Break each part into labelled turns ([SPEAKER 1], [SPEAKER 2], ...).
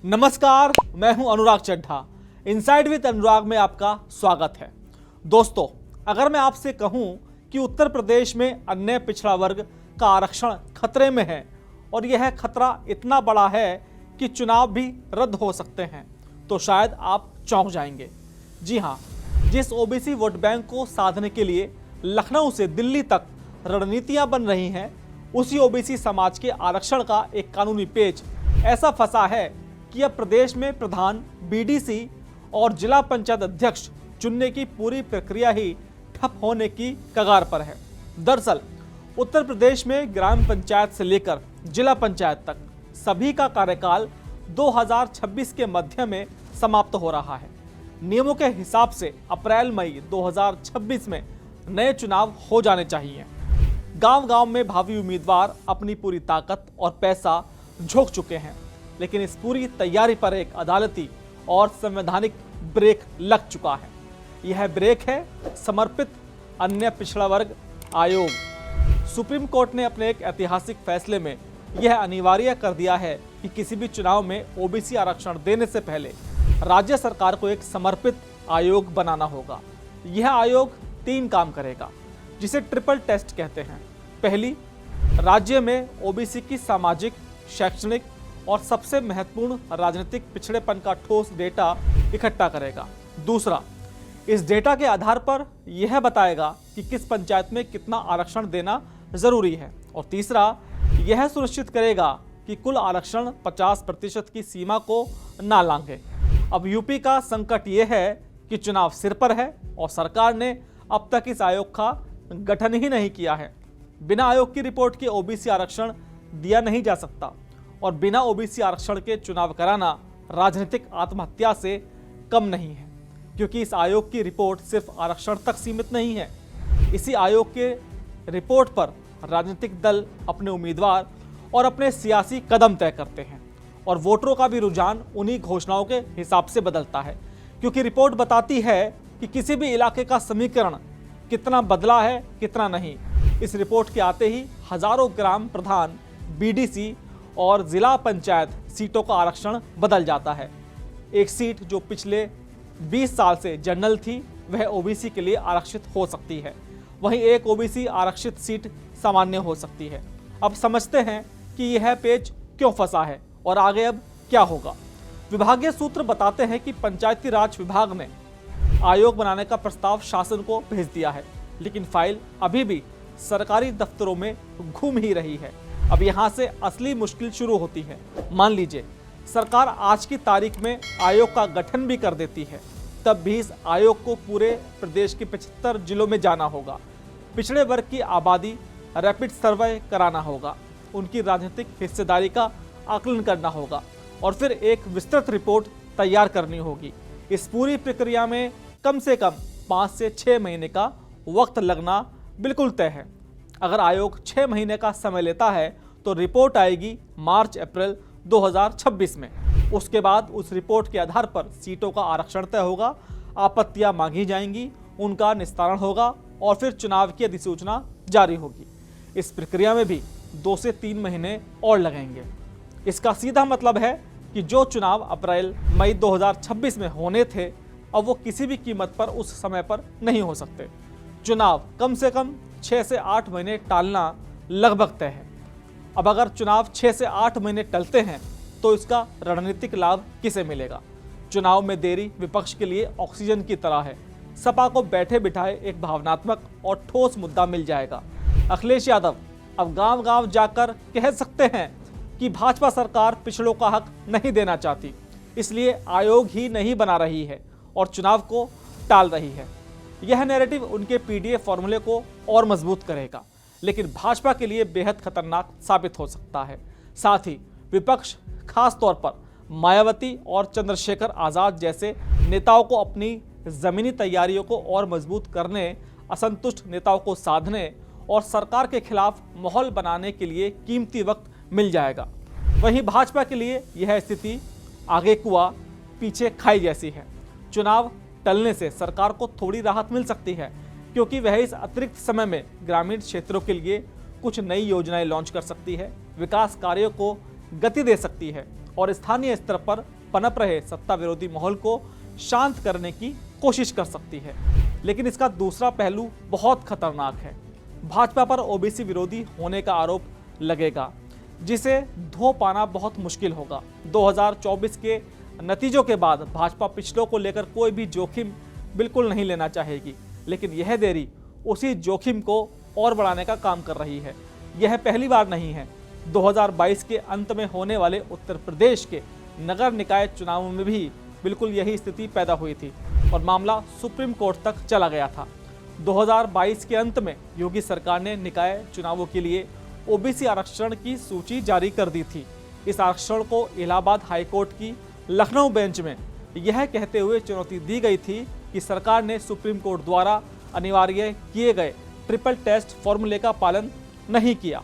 [SPEAKER 1] नमस्कार, मैं हूं अनुराग चड्ढा। इनसाइड विद अनुराग में आपका स्वागत है। दोस्तों, अगर मैं आपसे कहूं कि उत्तर प्रदेश में अन्य पिछड़ा वर्ग का आरक्षण खतरे में है और यह खतरा इतना बड़ा है कि चुनाव भी रद्द हो सकते हैं, तो शायद आप चौंक जाएंगे। जी हां, जिस ओबीसी वोट बैंक को साधने के लिए लखनऊ से दिल्ली तक रणनीतियां बन रही हैं, उसी ओबीसी समाज के आरक्षण का एक कानूनी पेच ऐसा फंसा है कि अब प्रदेश में प्रधान, बीडीसी और जिला पंचायत अध्यक्ष चुनने की पूरी प्रक्रिया ही ठप होने की कगार पर है। दरअसल उत्तर प्रदेश में ग्राम पंचायत से लेकर जिला पंचायत तक सभी का कार्यकाल 2026 के मध्य में समाप्त हो रहा है। नियमों के हिसाब से अप्रैल-मई 2026 में नए चुनाव हो जाने चाहिए। गांव-गांव में भावी उम्मीदवार अपनी पूरी ताकत और पैसा झोंक चुके हैं, लेकिन इस पूरी तैयारी पर एक अदालती और संवैधानिक ब्रेक लग चुका है। यह ब्रेक है समर्पित अन्य पिछड़ा वर्ग आयोग। सुप्रीम कोर्ट ने अपने एक ऐतिहासिक फैसले में यह अनिवार्य कर दिया है कि किसी भी चुनाव में ओबीसी आरक्षण देने से पहले राज्य सरकार को एक समर्पित आयोग बनाना होगा। यह आयोग 3 काम करेगा, जिसे ट्रिपल टेस्ट कहते हैं। पहली, राज्य में ओबीसी की सामाजिक, शैक्षणिक और सबसे महत्वपूर्ण राजनीतिक पिछड़ेपन का ठोस डेटा इकट्ठा करेगा। दूसरा, इस डेटा के आधार पर यह बताएगा कि किस पंचायत में कितना आरक्षण देना जरूरी है। और तीसरा, यह सुनिश्चित करेगा कि कुल आरक्षण 50% की सीमा को ना लांघे। अब यूपी का संकट यह है कि चुनाव सिर पर है और सरकार ने अब तक इस आयोग का गठन ही नहीं किया है। बिना आयोग की रिपोर्ट के ओबीसी आरक्षण दिया नहीं जा सकता और बिना ओबीसी आरक्षण के चुनाव कराना राजनीतिक आत्महत्या से कम नहीं है, क्योंकि इस आयोग की रिपोर्ट सिर्फ आरक्षण तक सीमित नहीं है। इसी आयोग के रिपोर्ट पर राजनीतिक दल अपने उम्मीदवार और अपने सियासी कदम तय करते हैं और वोटरों का भी रुझान उन्हीं घोषणाओं के हिसाब से बदलता है, क्योंकि रिपोर्ट बताती है कि किसी भी इलाके का समीकरण कितना बदला है, कितना नहीं। इस रिपोर्ट के आते ही हजारों ग्राम प्रधान, बीडीसी और जिला पंचायत सीटों का आरक्षण बदल जाता है। एक सीट जो पिछले 20 साल से जनरल थी, वह ओबीसी के लिए आरक्षित हो सकती है। वहीं एक ओबीसी आरक्षित सीट सामान्य हो सकती है। अब समझते हैं कि यह पेच क्यों फंसा है और आगे अब क्या होगा। विभागीय सूत्र बताते हैं कि पंचायती राज विभाग ने आयोग बनाने का प्रस्ताव शासन को भेज दिया है, लेकिन फाइल अभी भी सरकारी दफ्तरों में घूम ही रही है। अब यहाँ से असली मुश्किल शुरू होती है। मान लीजिए सरकार आज की तारीख में आयोग का गठन भी कर देती है, तब भी इस आयोग को पूरे प्रदेश के 75 जिलों में जाना होगा। पिछड़े वर्ग की आबादी रैपिड सर्वे कराना होगा, उनकी राजनीतिक हिस्सेदारी का आकलन करना होगा और फिर एक विस्तृत रिपोर्ट तैयार करनी होगी। इस पूरी प्रक्रिया में कम से कम 5 से 6 महीने का वक्त लगना बिल्कुल तय है। अगर आयोग 6 महीने का समय लेता है तो रिपोर्ट आएगी मार्च-अप्रैल 2026 में। उसके बाद उस रिपोर्ट के आधार पर सीटों का आरक्षण तय होगा, आपत्तियां मांगी जाएंगी, उनका निस्तारण होगा और फिर चुनाव की अधिसूचना जारी होगी। इस प्रक्रिया में भी 2 से 3 महीने और लगेंगे। इसका सीधा मतलब है कि जो चुनाव अप्रैल-मई 2026 में होने थे, अब वो किसी भी कीमत पर उस समय पर नहीं हो सकते। चुनाव कम से कम 6 से 8 महीने टालना लगभग तय है। अब अगर चुनाव 6 से 8 महीने टलते हैं तो इसका रणनीतिक लाभ किसे मिलेगा? चुनाव में देरी विपक्ष के लिए ऑक्सीजन की तरह है। सपा को बैठे बिठाए एक भावनात्मक और ठोस मुद्दा मिल जाएगा। अखिलेश यादव अब गांव-गांव जाकर कह सकते हैं कि भाजपा सरकार पिछड़ों का हक नहीं देना चाहती, इसलिए आयोग ही नहीं बना रही है और चुनाव को टाल रही है। यह नैरेटिव उनके पीडीए फॉर्मूले को और मजबूत करेगा, लेकिन भाजपा के लिए बेहद खतरनाक साबित हो सकता है। साथ ही विपक्ष, खास तौर पर मायावती और चंद्रशेखर आजाद जैसे नेताओं को अपनी जमीनी तैयारियों को और मजबूत करने, असंतुष्ट नेताओं को साधने और सरकार के खिलाफ माहौल बनाने के लिए कीमती वक्त मिल जाएगा। वहीं भाजपा के लिए यह स्थिति आगे कुआं पीछे खाई जैसी है। चुनाव टलने से सरकार को थोड़ी राहत मिल सकती है, क्योंकि वह इस अतिरिक्त समय में ग्रामीण क्षेत्रों के लिए कुछ नई योजनाएं लॉन्च कर सकती है, विकास कार्यों को गति दे सकती है और स्थानीय स्तर पर पनप रहे सत्ता विरोधी माहौल को शांत करने की कोशिश कर सकती है। लेकिन इसका दूसरा पहलू बहुत खतरनाक है। भाजपा पर ओबीसी विरोधी होने का आरोप लगेगा, जिसे धो पाना बहुत मुश्किल होगा। 2024 के नतीजों के बाद भाजपा पिछड़ों को लेकर कोई भी जोखिम बिल्कुल नहीं लेना चाहेगी, लेकिन यह देरी उसी जोखिम को और बढ़ाने का काम कर रही है। यह पहली बार नहीं है। 2022 के अंत में होने वाले उत्तर प्रदेश के नगर निकाय चुनावों में भी बिल्कुल यही स्थिति पैदा हुई थी और मामला सुप्रीम कोर्ट तक चला गया था। 2022 के अंत में योगी सरकार ने निकाय चुनावों के लिए ओबीसी आरक्षण की सूची जारी कर दी थी। इस आरक्षण को इलाहाबाद हाईकोर्ट की लखनऊ बेंच में यह कहते हुए चुनौती दी गई थी कि सरकार ने सुप्रीम कोर्ट द्वारा अनिवार्य किए गए ट्रिपल टेस्ट फॉर्मूले का पालन नहीं किया।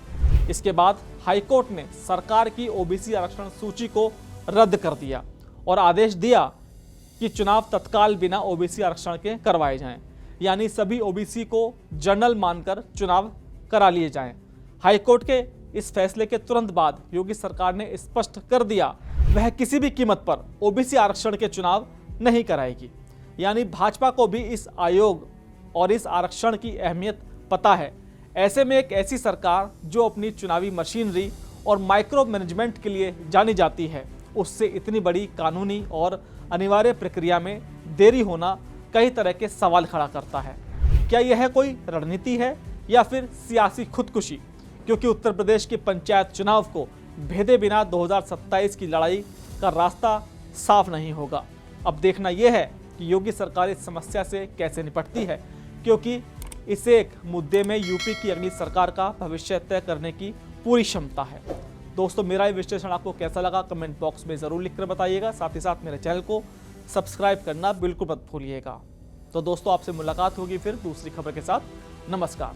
[SPEAKER 1] इसके बाद हाईकोर्ट ने सरकार की ओबीसी आरक्षण सूची को रद्द कर दिया और आदेश दिया कि चुनाव तत्काल बिना ओबीसी आरक्षण के करवाए जाएं, यानी सभी ओबीसी को जनरल मानकर चुनाव करा लिए जाएं। हाईकोर्ट के इस फैसले के तुरंत बाद योगी सरकार ने स्पष्ट कर दिया वह किसी भी कीमत पर ओबीसी आरक्षण के चुनाव नहीं कराएगी। यानी भाजपा को भी इस आयोग और इस आरक्षण की अहमियत पता है। ऐसे में एक ऐसी सरकार जो अपनी चुनावी मशीनरी और माइक्रो मैनेजमेंट के लिए जानी जाती है, उससे इतनी बड़ी कानूनी और अनिवार्य प्रक्रिया में देरी होना कई तरह के सवाल खड़ा करता है। क्या यह कोई रणनीति है या फिर सियासी खुदकुशी? क्योंकि उत्तर प्रदेश के पंचायत चुनाव को भेदे बिना 2027 की लड़ाई का रास्ता साफ नहीं होगा। अब देखना यह है कि योगी सरकार इस समस्या से कैसे निपटती है, क्योंकि इसे एक मुद्दे में यूपी की अगली सरकार का भविष्य तय करने की पूरी क्षमता है। दोस्तों, मेरा ये विश्लेषण आपको कैसा लगा कमेंट बॉक्स में ज़रूर लिखकर बताइएगा। साथ ही साथ मेरे चैनल को सब्सक्राइब करना बिल्कुल मत भूलिएगा। तो दोस्तों, आपसे मुलाकात होगी फिर दूसरी खबर के साथ। नमस्कार।